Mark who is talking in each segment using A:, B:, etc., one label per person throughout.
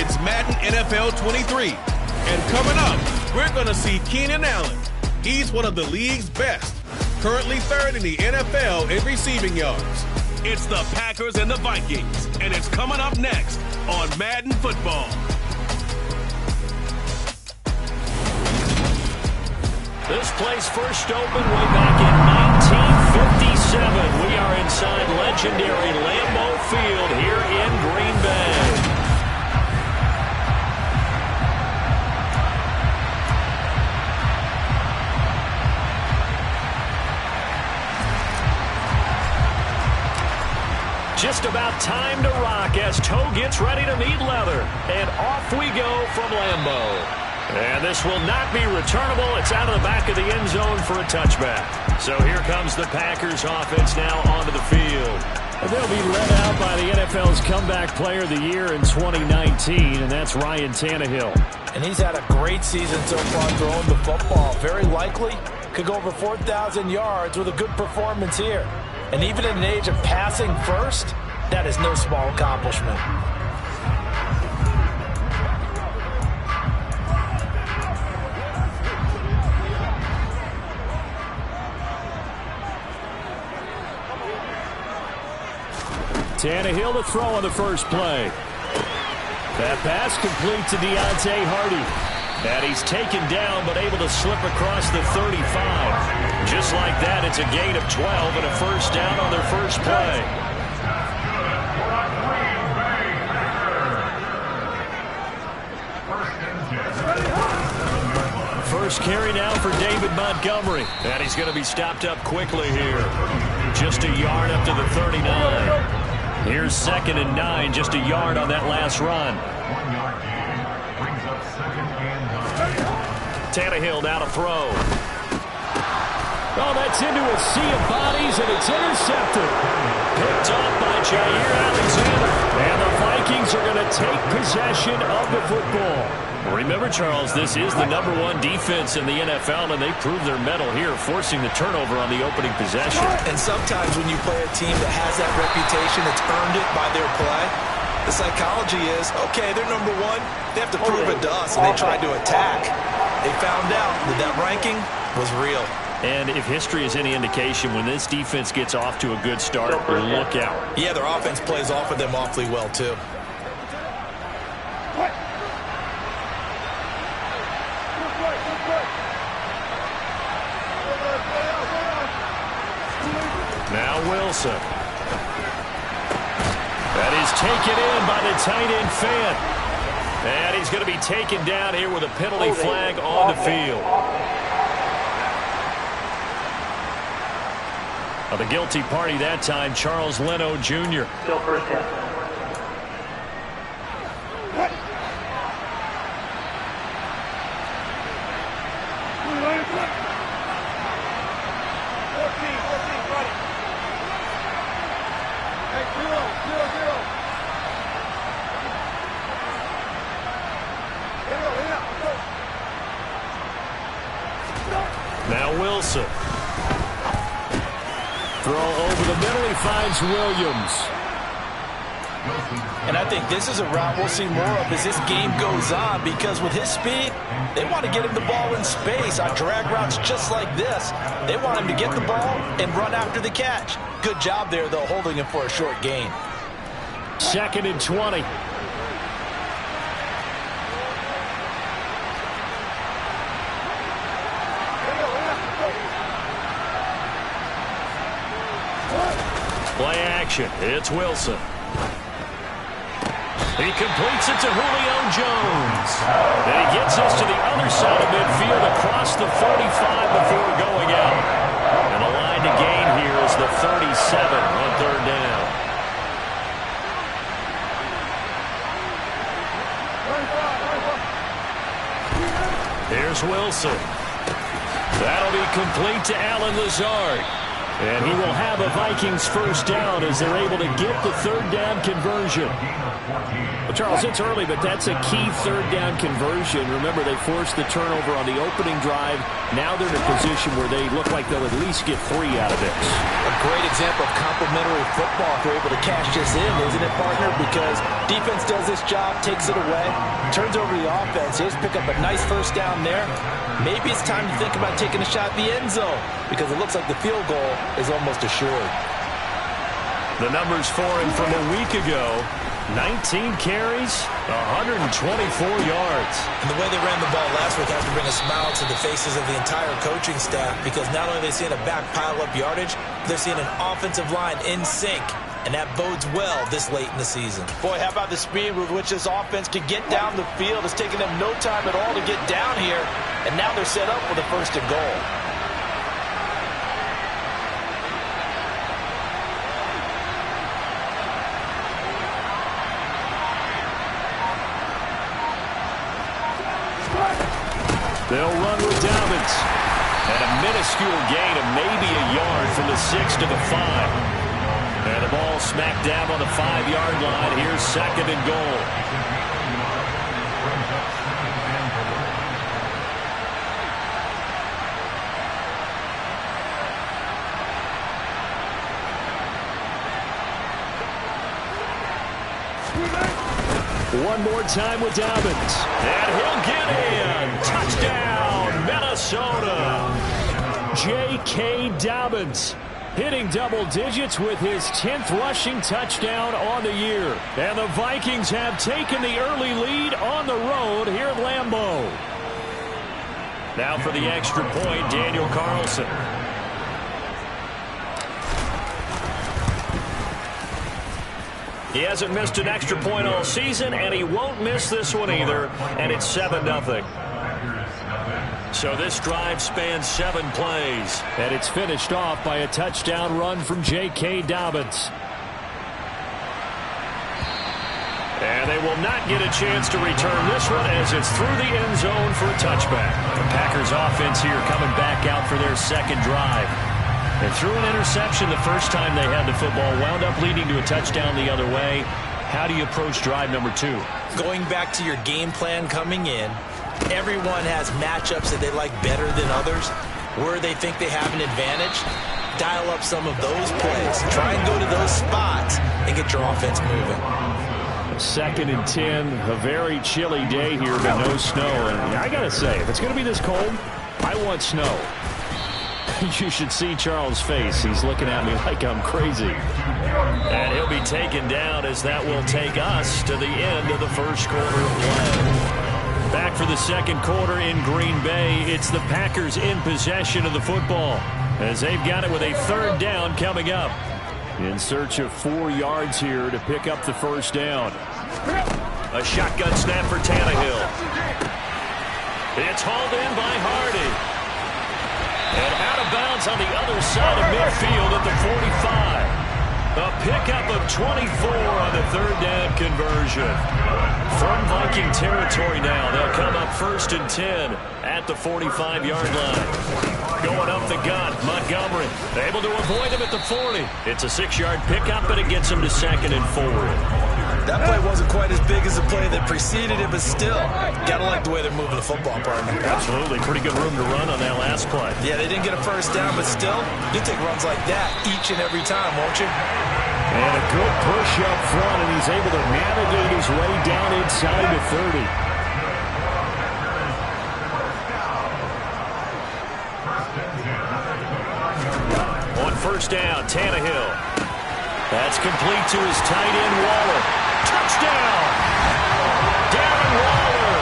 A: It's Madden NFL 23. And coming up, we're going to see Keenan Allen. He's one of the league's best, currently third in the NFL in receiving yards. It's the Packers and the Vikings, and it's coming up next on Madden Football.
B: This place first opened way back in 1957. We are inside legendary Lambeau Field here in Green Bay. Just about time to rock as Toe gets ready to meet leather. And off we go from Lambeau. And this will not be returnable. It's out of the back of the end zone for a touchback. So here comes the Packers offense now onto the field.
C: And they'll be led out by the NFL's Comeback Player of the Year in 2019, and that's Ryan Tannehill.
D: And he's had a great season so far throwing the football. Very likely could go over 4,000 yards with a good performance here. And even in an age of passing first, that is no small accomplishment.
C: Tannehill to throw on the first play. That pass complete to Deontay Hardy. And he's taken down but able to slip across the 35. Just like that, it's a gain of 12 and a first down on their first play. First carry now for David Montgomery. And he's going to be stopped up quickly here. Just a yard up to the 39. Here's 2nd and 9, just a yard on that last run.
E: 1 yard gain brings up 2nd and 9.
B: Tannehill now to throw.
C: Oh, that's into a sea of bodies, and it's intercepted.
B: Picked off by Jair Alexander.
C: And the Vikings are going to take possession of the football.
B: Remember, Charles, this is the #1 defense in the NFL, and they proved their mettle here, forcing the turnover on the opening possession.
D: And sometimes when you play a team that has that reputation, it's earned it by their play. The psychology is, okay, they're #1. They have to prove it to us, and they tried to attack. They found out that that ranking was real.
B: And if history is any indication, when this defense gets off to a good start, look out.
D: Yeah, their offense plays off of them awfully well, too.
B: Now Wilson. That is taken in by the tight end Fant. And he's going to be taken down here with a penalty flag on the field. The guilty party that time, Charles Leno Jr.
F: Still first down.
B: Now Wilson. Throw over the middle, he finds Williams.
D: And I think this is a route we'll see more of as this game goes on, because with his speed, they want to get him the ball in space on drag routes just like this. They want him to get the ball and run after the catch. Good job there, though, holding him for a short gain.
C: 2nd and 20.
B: Play action. It's Wilson. He completes it to Julio Jones. And he gets us to the other side of midfield across the 45 before going out. And the line to gain here is the 37 on 3rd down. Here's Wilson. That'll be complete to Allen Lazard.
C: And he will have a Vikings first down as they're able to get the third down conversion. Well, Charles, it's early, but that's a key third down conversion. Remember, they forced the turnover on the opening drive. Now they're in a position where they look like they'll at least get 3 out of this.
D: A great example of complementary football if they're able to cash this in, isn't it, partner? Because defense does this job, takes it away, turns over the offense. He'll just pick up a nice first down there. Maybe it's time to think about taking a shot at the end zone because it looks like the field goal is almost assured.
C: The numbers for him from a week ago: 19 carries, 124 yards.
D: And the way they ran the ball last week has to bring a smile to the faces of the entire coaching staff because not only are they seeing a back pile up yardage, they're seeing an offensive line in sync. And that bodes well this late in the season. Boy, how about the speed with which this offense can get down the field? It's taken them no time at all to get down here. And now they're set up for the first and goal.
C: They'll run with Dobbins. And a minuscule gain of maybe a yard from the 6 to the 5. And the ball smacked down on the 5-yard line. Here's second and goal. One more time with Dobbins. And he'll get in. Touchdown, Minnesota. J.K. Dobbins hitting double digits with his 10th rushing touchdown on the year. And the Vikings have taken the early lead on the road here at Lambeau. Now for the extra point, Daniel Carlson. He hasn't missed an extra point all season, and he won't miss this one either, and it's 7-0. So this drive spans 7 plays, and it's finished off by a touchdown run from J.K. Dobbins. And they will not get a chance to return this one as it's through the end zone for a touchback. The Packers offense here coming back out for their second drive. And threw an interception the first time they had the football, wound up leading to a touchdown the other way. How do you approach drive number 2?
D: Going back to your game plan coming in, everyone has matchups that they like better than others. Where they think they have an advantage, dial up some of those plays. Try and go to those spots and get your offense moving.
C: 2nd and 10, a very chilly day here, but no snow. And I got to say, if it's going to be this cold, I want snow. You should see Charles' face. He's looking at me like I'm crazy. And he'll be taken down as that will take us to the end of the first quarter of play. Back for the second quarter in Green Bay. It's the Packers in possession of the football as they've got it with a third down coming up. In search of 4 yards here to pick up the first down. A shotgun snap for Tannehill. It's hauled in by Hardy. And out of bounds on the other side of midfield at the 45. A pickup of 24 on the third down conversion. From Viking territory now, they'll come up 1st and 10 at the 45-yard line. Going up the gut, Montgomery able to avoid him at the 40. It's a 6-yard pickup, but it gets him to 2nd and 4.
D: That play wasn't quite as big as the play that preceded it, but still, gotta like the way they're moving the football, partner.
C: Absolutely. Pretty good room to run on that last play.
D: Yeah, they didn't get a first down, but still, you'll take runs like that each and every time, won't you?
C: And a good push up front, and he's able to navigate his way down inside the 30. On first down, Tannehill. That's complete to his tight end, Waller. Touchdown! Darren Waller,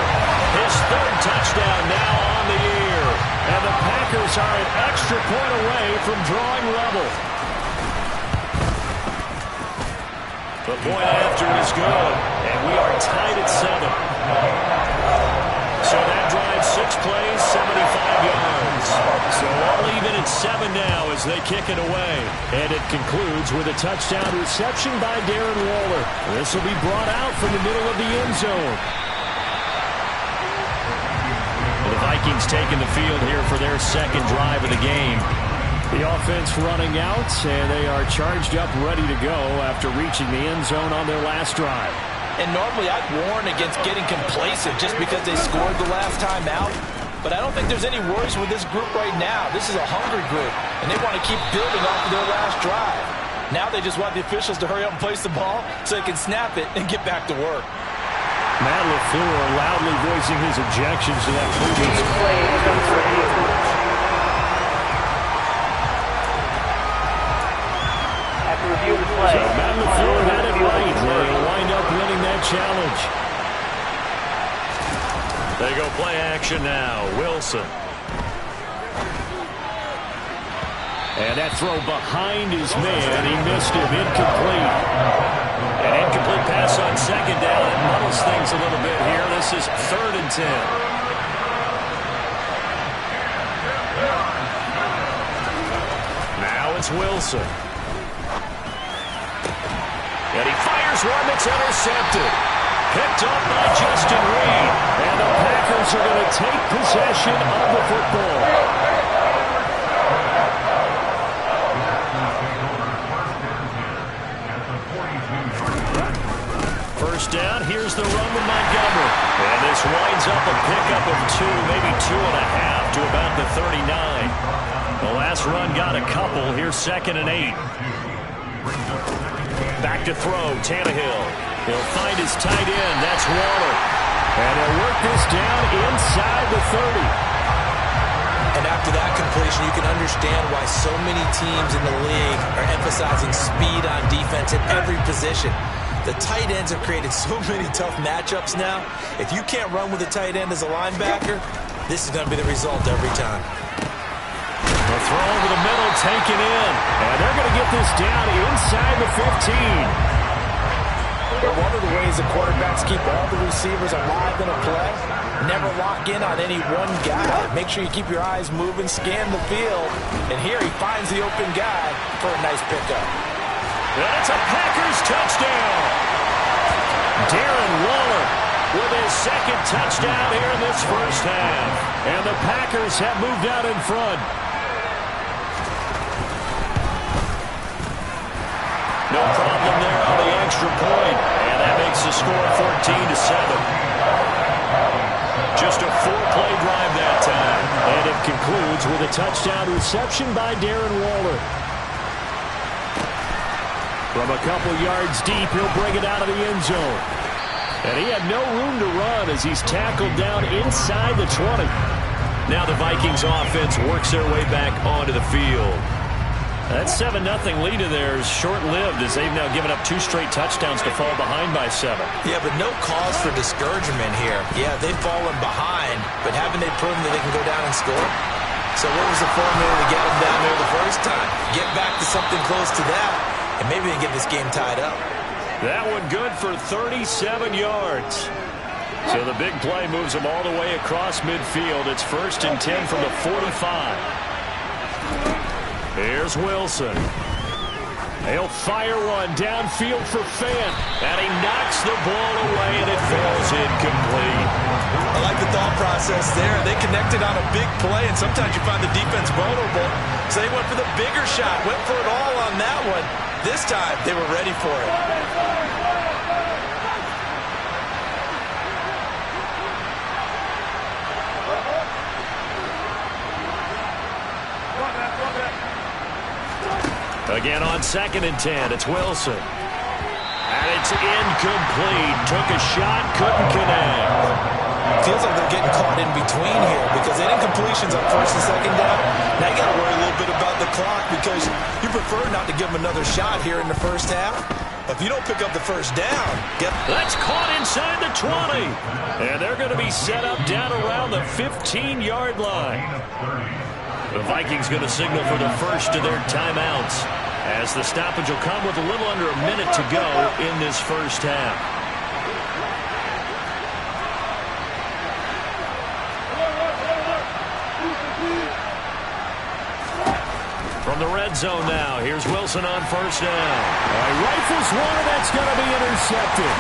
C: his 3rd touchdown now on the year. And the Packers are an extra point away from drawing level. The point after is good, and we are tied at 7. So that drives 6 plays, 75 yards. So all even at 7 now as they kick it away. And it concludes with a touchdown reception by Darren Waller. This will be brought out from the middle of the end zone. The Vikings taking the field here for their second drive of the game. The offense running out, and they are charged up, ready to go after reaching the end zone on their last drive.
D: And normally I'd warn against getting complacent just because they scored the last time out. But I don't think there's any worries with this group right now. This is a hungry group, and they want to keep building off of their last drive. Now they just want the officials to hurry up and place the ball so they can snap it and get back to work.
C: Matt LaFleur loudly voicing his objections to that previous play.
F: After review of the play,
C: so Matt LaFleur had it right. They'll wind up winning that challenge.
B: They go play action now. Wilson.
C: And that throw behind his man. He missed him. Incomplete. An incomplete pass on second down. It muddles things a little bit here. This is 3rd and 10. Now it's Wilson. And he fires one that's intercepted. Picked up by Justin Reed. And the Packers are going to take possession of the football. First down, here's the run with Montgomery. And this winds up a pickup of 2, maybe 2.5 to about the 39. The last run got a couple. Here's 2nd and 8. Back to throw, Tannehill. He'll find his tight end. That's Waller. And he'll work this down inside the 30.
D: And after that completion, you can understand why so many teams in the league are emphasizing speed on defense at every position. The tight ends have created so many tough matchups now. If you can't run with a tight end as a linebacker, this is going to be the result every time.
C: The throw over the middle, taken in. And they're going to get this down inside the 15.
D: One of the ways the quarterbacks keep all the receivers alive in a play, never lock in on any one guy. Make sure you keep your eyes moving, scan the field. And here he finds the open guy for a nice pickup.
C: And it's a Packers touchdown. Darren Waller with his 2nd touchdown here in this first half. And the Packers have moved out in front. No problem there on the extra point. And that makes the score 14-7. Just a 4-play drive that time. And it concludes with a touchdown reception by Darren Waller. From a couple yards deep, he'll bring it out of the end zone. And he had no room to run as he's tackled down inside the 20. Now the Vikings offense works their way back onto the field. That 7-0 lead of theirs short-lived as they've now given up 2 straight touchdowns to fall behind by 7.
D: Yeah, but no cause for discouragement here. Yeah, they've fallen behind, but haven't they proven that they can go down and score? So what was the formula to get them down there the first time? Get back to something close to that, and maybe they get this game tied up.
C: That one good for 37 yards. So the big play moves them all the way across midfield. It's 1st and 10 from the 45. Here's Wilson. He'll fire one downfield for Fant. And he knocks the ball away, and it falls incomplete.
D: I like the thought process there. They connected on a big play, and sometimes you find the defense vulnerable. So they went for the bigger shot, went for it all on that one. This time, they were ready for it.
C: Again on 2nd and 10, it's Wilson. And it's incomplete. Took a shot, couldn't connect.
D: Feels like they're getting caught in between here because they didn't incompletions on 1st and 2nd down. Now you got to worry a little bit about the clock because you prefer not to give them another shot here in the first half. If you don't pick up the first down,
C: that's caught inside the 20. And they're going to be set up down around the 15-yard line. The Vikings going to signal for the first of their timeouts as the stoppage will come with a little under a minute to go in this first half. From the red zone now, here's Wilson on 1st down. He rifles one, and that's going to be intercepted.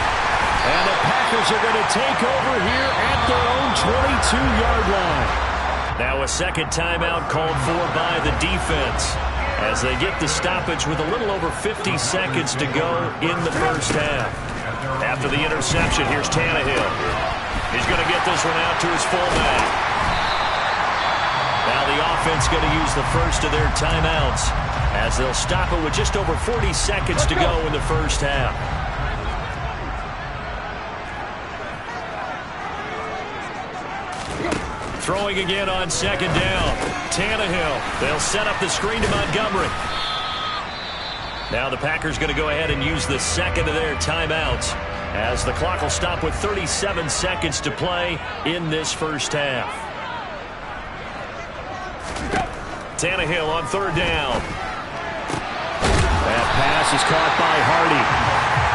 C: And the Packers are going to take over here at their own 22-yard line.
B: Now a second timeout called for by the defense as they get the stoppage with a little over 50 seconds to go in the first half. After the interception, here's Tannehill. He's going to get this one out to his fullback. Now the offense going to use the first of their timeouts as they'll stop it with just over 40 seconds to go in the first half. Throwing again on second down. Tannehill. They'll set up the screen to Montgomery. Now the Packers going to go ahead and use the second of their timeouts as the clock will stop with 37 seconds to play in this first half. Tannehill on third down. That pass is caught by Hardy.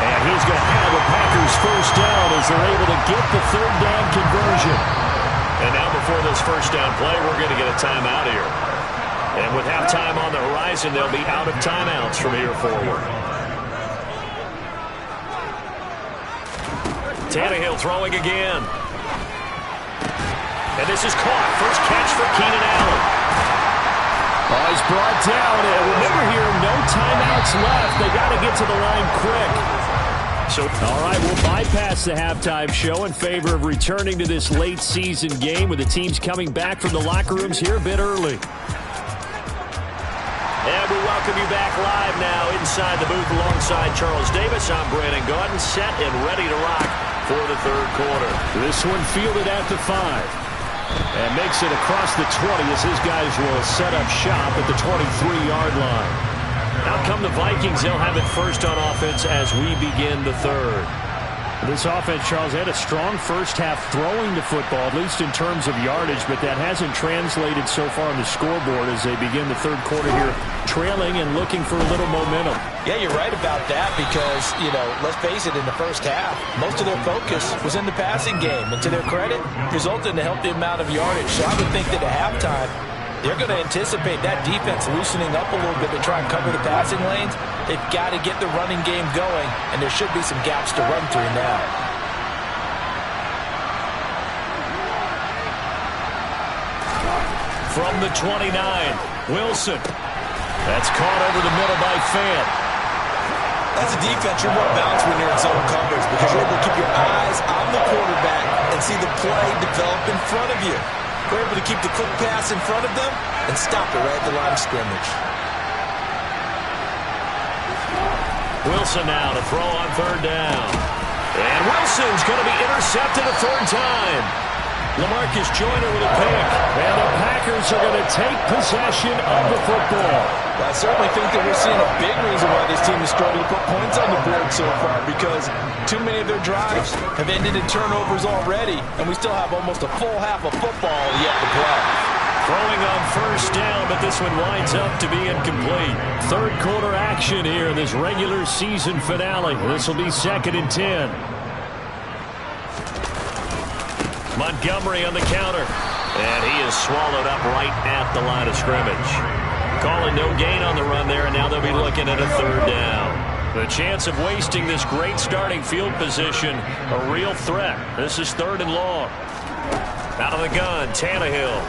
B: And he's going to have the Packers first down as they're able to get the third down conversion. And now before this first down play, we're going to get a timeout here. And with halftime on the horizon, they'll be out of timeouts from here forward. Tannehill throwing again. And this is caught. First catch for Keenan Allen. Oh, he's brought down. And remember here, no timeouts left. They got to get to the line quick. So, all right, we'll bypass the halftime show in favor of returning to this late season game with the teams coming back from the locker rooms here a bit early. And we welcome you back live now inside the booth alongside Charles Davis. I'm Brandon Gaudin, set and ready to rock for the third quarter. This one fielded at the 5. And makes it across the 20 as his guys will set up shop at the 23-yard line. Out come the Vikings. They'll have it first on offense as we begin the third. This offense, Charles, had a strong first half throwing the football, at least in terms of yardage, but that hasn't translated so far on the scoreboard as they begin the third quarter here, trailing and looking for a little momentum.
D: Yeah, you're right about that because, let's face it, in the first half, most of their focus was in the passing game. And to their credit, resulted in a healthy amount of yardage. So I would think that at halftime, they're going to anticipate that defense loosening up a little bit to try and cover the passing lanes. They've got to get the running game going, and there should be some gaps to run through now.
B: From the 29, Wilson. That's caught over the middle by Fant.
F: As a defense, you're more balanced when you're in zone coverage because you're able to keep your eyes on the quarterback and see the play develop in front of you. We're able to keep the quick pass in front of them and stop it right at the line of scrimmage.
B: Wilson now to throw on third down. And Wilson's going to be intercepted a third time. LaMarcus Joyner with a pick. And the Packers are going to take possession of the football.
D: Well, I certainly think that we're seeing a big reason why this team is struggling to put points on the board so far because too many of their drives have ended in turnovers already, and we still have almost a full half of football yet to play.
B: Throwing on first down, but this one winds up to be incomplete. Third quarter action here in this regular season finale. This will be 2nd and 10. Montgomery on the counter. And he is swallowed up right at the line of scrimmage. Calling no gain on the run there, and now they'll be looking at a third down. The chance of wasting this great starting field position, a real threat. This is 3rd and long. Out of the gun, Tannehill.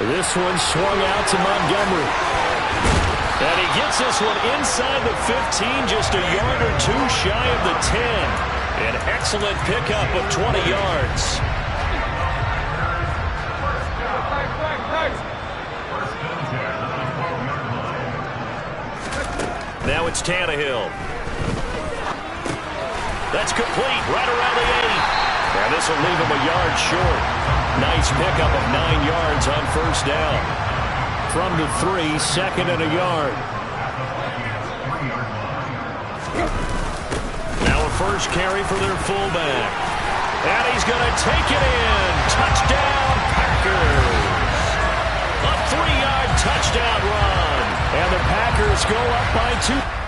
B: This one swung out to Montgomery. And he gets this one inside the 15, just a yard or two shy of the 10. An excellent pickup of 20 yards. Now it's Tannehill. That's complete, right around the 8. And this will leave him a yard short. Nice pickup of 9 yards on first down. From the 3, 2nd and a yard. Now a first carry for their fullback. And he's going to take it in. Touchdown, Packers. A 3-yard touchdown run. And the Packers go up by 2.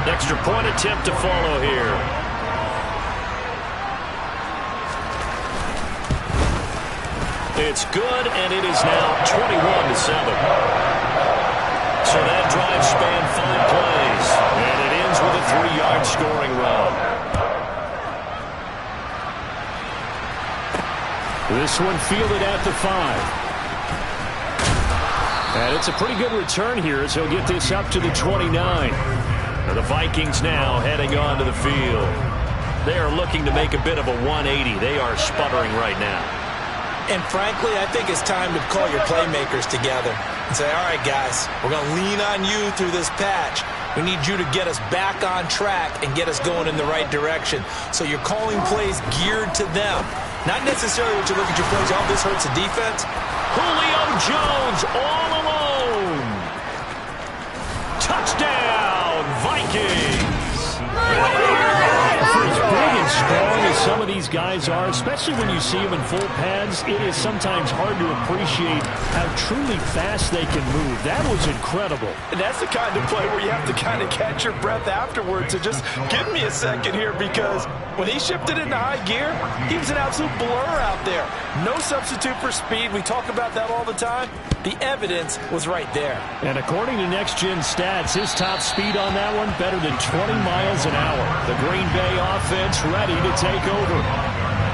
B: Extra point attempt to follow here. It's good, and it is now 21-7. So that drive spanned 5 plays, and it ends with a 3-yard scoring run. This one fielded at the 5. And it's a pretty good return here as he'll get this up to the 29. The Vikings now heading onto the field. They are looking to make a bit of a 180. They are sputtering right now.
D: And frankly, I think it's time to call your playmakers together and say, all right, guys, we're going to lean on you through this patch. We need you to get us back on track and get us going in the right direction. So you're calling plays geared to them. Not necessarily what you look at your plays, oh, this hurts the defense.
B: Julio Jones all alone. Touchdown, Vikings. For as big and strong as some of these guys are, especially when you see them in full pads, it is sometimes hard to appreciate how truly fast they can move. That was incredible.
D: And that's the kind of play where you have to kind of catch your breath afterwards. So just give me a second here, because when he shifted into high gear, he was an absolute blur out there. No substitute for speed. We talk about that all the time. The evidence was right there.
B: And according to Next Gen Stats, his top speed on that one, better than 20 miles an hour. The Green Bay offense ready to take over.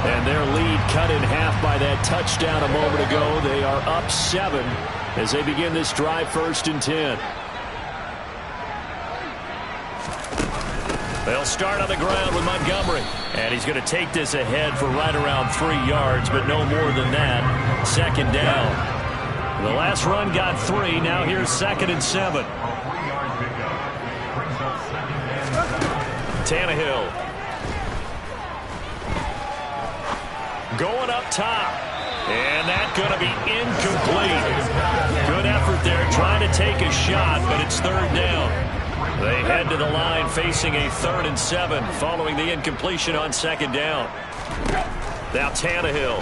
B: And their lead cut in half by that touchdown a moment ago. They are up 7 as they begin this drive, 1st and 10. They'll start on the ground with Montgomery. And he's going to take this ahead for right around 3 yards, but no more than that. 2nd down. The last run got 3. Now here's 2nd and 7. Tannehill. Going up top. And that's going to be incomplete. Good effort there trying to take a shot, but it's 3rd down. They head to the line facing a 3rd and 7 following the incompletion on 2nd down. Now Tannehill.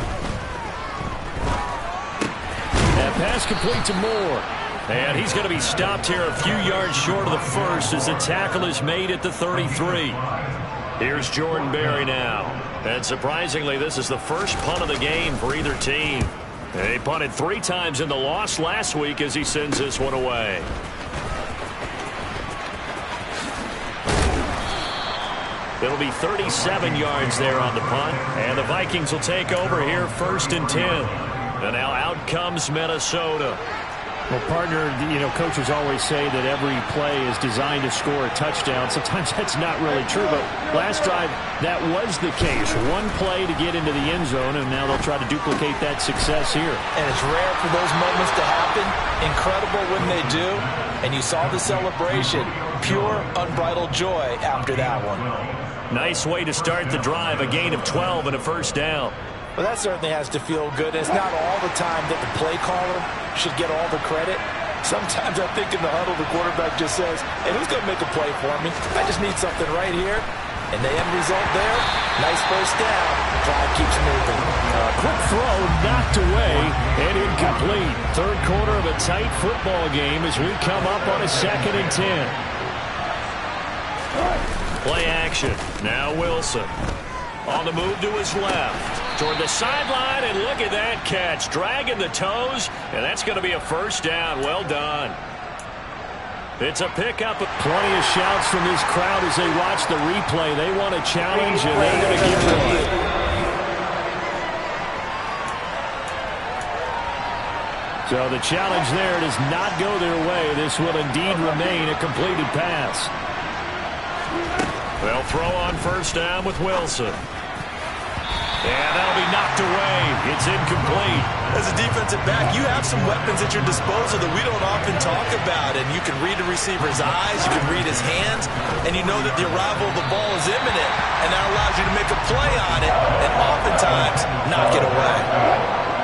B: That pass complete to Moore. And he's going to be stopped here a few yards short of the 1st as the tackle is made at the 33. Here's Jordan Berry now. And surprisingly, this is the first punt of the game for either team. They punted 3 times in the loss last week as he sends this one away. It'll be 37 yards there on the punt. And the Vikings will take over here 1st and 10. And now out comes Minnesota.
C: Well, partner, coaches always say that every play is designed to score a touchdown. Sometimes that's not really true, but last drive, that was the case. One play to get into the end zone, and now they'll try to duplicate that success here.
D: And it's rare for those moments to happen. Incredible when they do. And you saw the celebration. Pure, unbridled joy after that one.
B: Nice way to start the drive. A gain of 12 and a 1st down.
D: Well, that certainly has to feel good. It's not all the time that the play caller should get all the credit. Sometimes I think in the huddle, the quarterback just says, hey, who's going to make a play for me? I just need something right here. And the end result there, nice 1st down. The drive keeps moving.
B: Quick throw knocked away and incomplete. 3rd quarter of a tight football game as we come up on a 2nd and 10. Play action. Now Wilson. On the move to his left. Toward the sideline, and look at that catch. Dragging the toes, and that's going to be a 1st down. Well done. It's a pickup.
C: Plenty of shouts from this crowd as they watch the replay. They want a challenge, and they're going to give one. So the challenge there does not go their way. This will indeed remain a completed pass.
B: They'll throw on 1st down with Wilson. And that'll be knocked away. It's incomplete.
D: As a defensive back, you have some weapons at your disposal that we don't often talk about. And you can read the receiver's eyes, you can read his hands, and you know that the arrival of the ball is imminent. And that allows you to make a play on it, and oftentimes knock it away.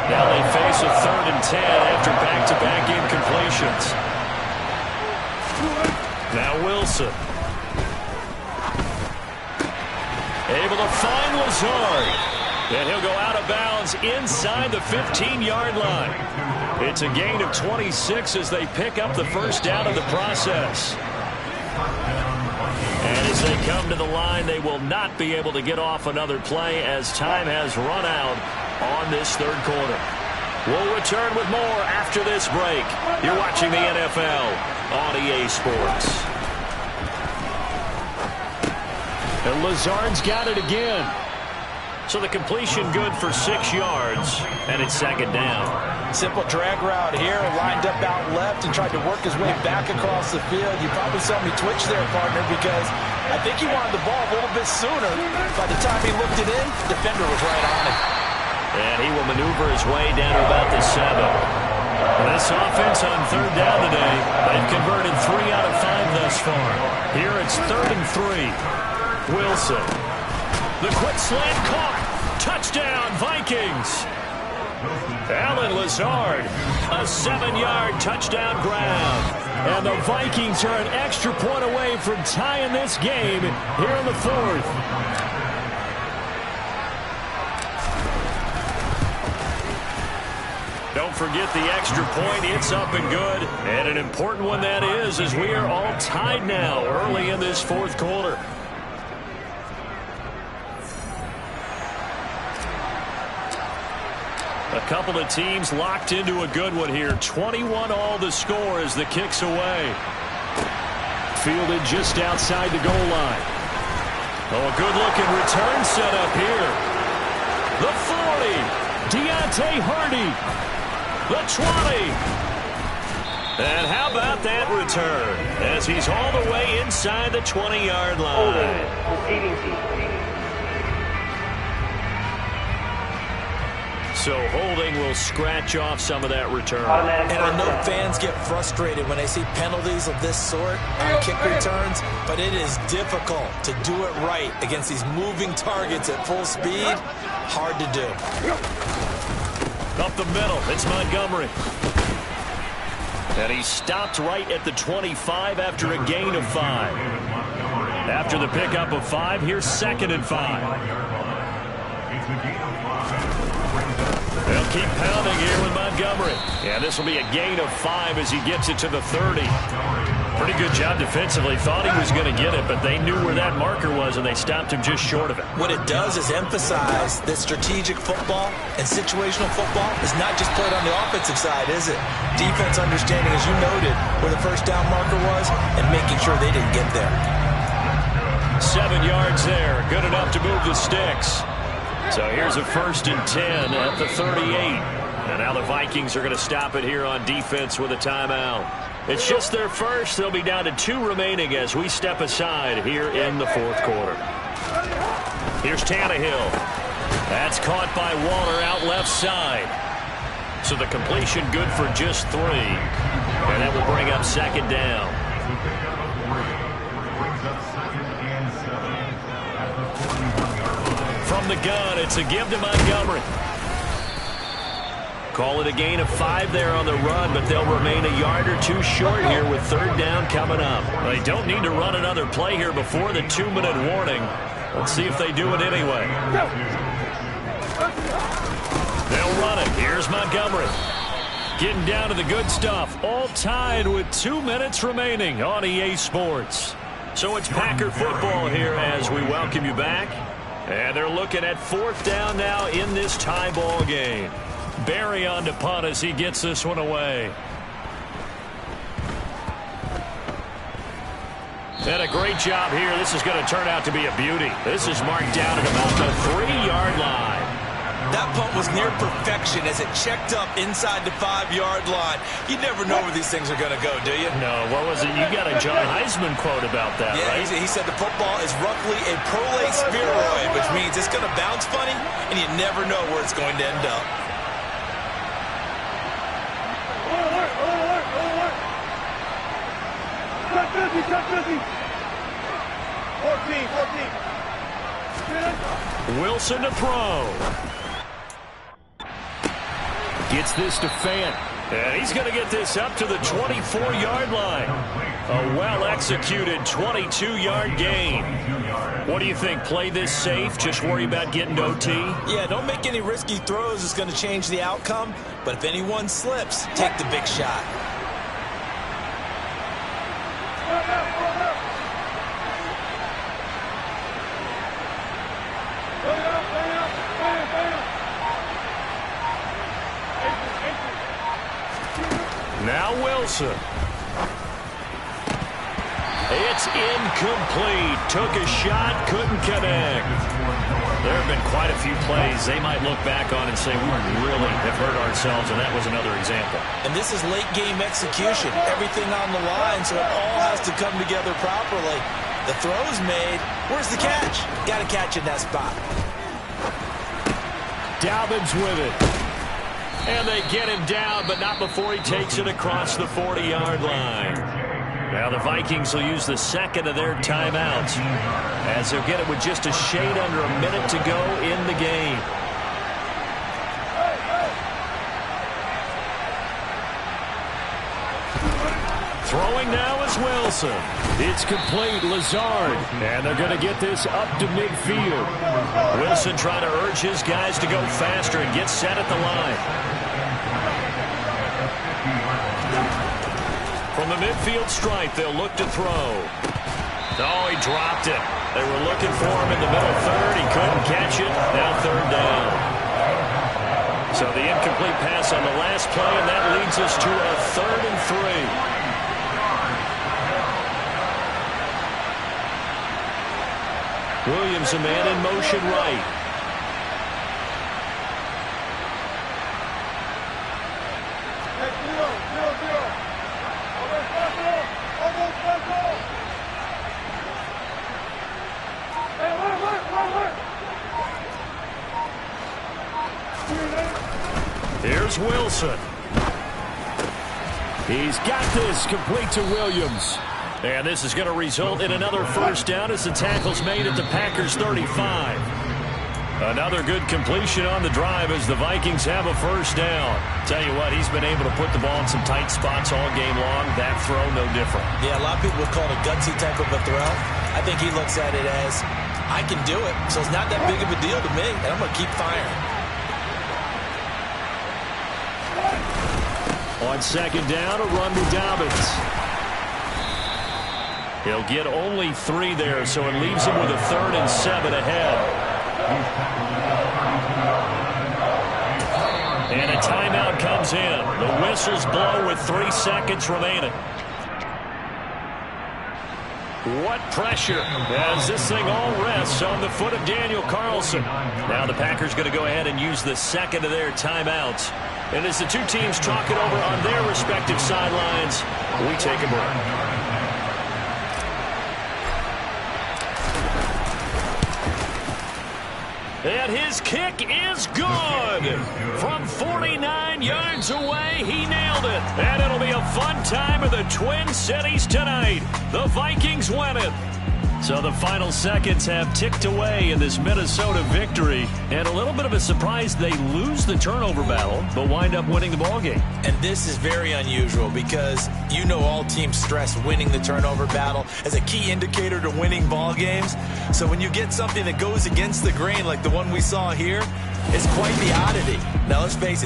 B: Now they face a 3rd and 10 after back-to-back incompletions. Now Wilson. Able to find Lazard. And he'll go out of bounds inside the 15-yard line. It's a gain of 26 as they pick up the 1st down of the process. And as they come to the line, they will not be able to get off another play as time has run out on this third quarter. We'll return with more after this break. You're watching the NFL on EA Sports.
C: And Lazard's got it again.
B: So the completion good for 6 yards, and it's second down.
D: Simple drag route here, lined up out left and tried to work his way back across the field. You probably saw me twitch there, partner, because I think he wanted the ball a little bit sooner. By the time he looked it in, the defender was right on it.
B: And he will maneuver his way down to about the 7. This offense on third down today, they've converted 3 out of 5 thus far. Here it's 3rd and 3. Wilson. The quick slant caught. Touchdown, Vikings. Allen Lazard, a 7-yard touchdown grab. And the Vikings are an extra point away from tying this game here in the 4th. Don't forget the extra point. It's up and good. And an important one that is, as we are all tied now early in this 4th quarter. A couple of teams locked into a good one here. 21 all the score as the kick's away.
C: Fielded just outside the goal line.
B: Oh, a good-looking return set up here. The 40.
C: Deontay Hardy.
B: The 20. And how about that return as he's all the way inside the 20-yard line. So holding will scratch off some of that return.
F: And I know fans get frustrated when they see penalties of this sort on kick returns, but it is difficult to do it right against these moving targets at full speed. Hard to do.
B: Up the middle, it's Montgomery. And he stopped right at the 25 after a gain of 5. After the pickup of 5, here's 2nd and 5. They'll keep pounding here with Montgomery. Yeah, this will be a gain of 5 as he gets it to the 30. Pretty good job defensively. Thought he was going to get it, but they knew where that marker was, and they stopped him just short of it.
F: What it does is emphasize that strategic football and situational football is not just played on the offensive side, is it? Defense understanding, as you noted, where the first down marker was and making sure they didn't get there.
B: 7 yards there. Good enough to move the sticks. So here's a 1st and 10 at the 38. And now the Vikings are going to stop it here on defense with a timeout. It's just their first. They'll be down to 2 remaining as we step aside here in the 4th quarter. Here's Tannehill. That's caught by Waller out left side. So the completion good for just 3. And that will bring up 2nd down. From the gun, it's a give to Montgomery. Call it a gain of 5 there on the run, but they'll remain a yard or 2 short here with 3rd down coming up. They don't need to run another play here before the 2-minute warning. Let's see if they do it anyway. They'll run it. Here's Montgomery. Getting down to the good stuff. All tied with 2 minutes remaining on EA Sports. So it's Packer football here as we welcome you back. And they're looking at 4th down now in this tie ball game. Barry on to punt as he gets this one away. And a great job here. This is going to turn out to be a beauty. This is marked down at about the 3-yard line.
F: That punt was near perfection as it checked up inside the 5-yard line. You never know where these things are going to go, do you?
B: No, what was it? You got a John Heisman quote about that,
F: yeah,
B: right?
F: He said the football is roughly a prolate spheroid, which means it's going to bounce funny, and you never know where it's going to end up.
E: Cut 50. 14.
B: Wilson to throw. Gets this to Fant. And he's going to get this up to the 24-yard line. A well-executed 22-yard gain. What do you think? Play this safe? Just worry about getting to OT?
F: Yeah, don't make any risky throws. It's going to change the outcome. But if anyone slips, take the big shot.
B: Wilson. It's incomplete. Took a shot, couldn't connect. There have been quite a few plays they might look back on and say, we really have hurt ourselves, and that was another example.
D: And this is late-game execution. Everything on the line, so it all has to come together properly. The throw's made. Where's the catch? Got to catch in that spot.
B: Dalvin's with it. And they get him down, but not before he takes it across the 40-yard line. Now the Vikings will use the second of their timeouts as they'll get it with just a shade under a minute to go in the game. Throwing now is Wilson. It's complete, Lazard. And they're going to get this up to midfield. Wilson trying to urge his guys to go faster and get set at the line. From the midfield stripe, they'll look to throw. Oh, he dropped it. They were looking for him in the middle third. He couldn't catch it. Now third down. So the incomplete pass on the last play, and that leads us to a 3rd and 3. Williams, a man in motion right. Here's Wilson. He's got this complete to Williams. And this is going to result in another first down as the tackle's made at the Packers 35. Another good completion on the drive as the Vikings have a first down. Tell you what, he's been able to put the ball in some tight spots all game long. That throw, no different. Yeah, a lot of people would call it a gutsy type of a throw. I think he looks at it as, I can do it, so it's not that big of a deal to me, and I'm going to keep firing. On second down, a run with Dobbins. He'll get only 3 there, so it leaves him with a 3rd and 7 ahead. And a timeout comes in. The whistles blow with 3 seconds remaining. What pressure as this thing all rests on the foot of Daniel Carlson. Now the Packers going to go ahead and use the second of their timeouts. And as the two teams talk it over on their respective sidelines, we take a break. And his kick is good. From 49 yards away, he nailed it. And it'll be a fun time in the Twin Cities tonight. The Vikings win it. So the final seconds have ticked away in this Minnesota victory. And a little bit of a surprise, they lose the turnover battle, but wind up winning the ballgame.
D: And this is very unusual because you know all teams stress winning the turnover battle as a key indicator to winning ball games. So when you get something that goes against the grain like the one we saw here, it's quite the oddity. Now let's face it,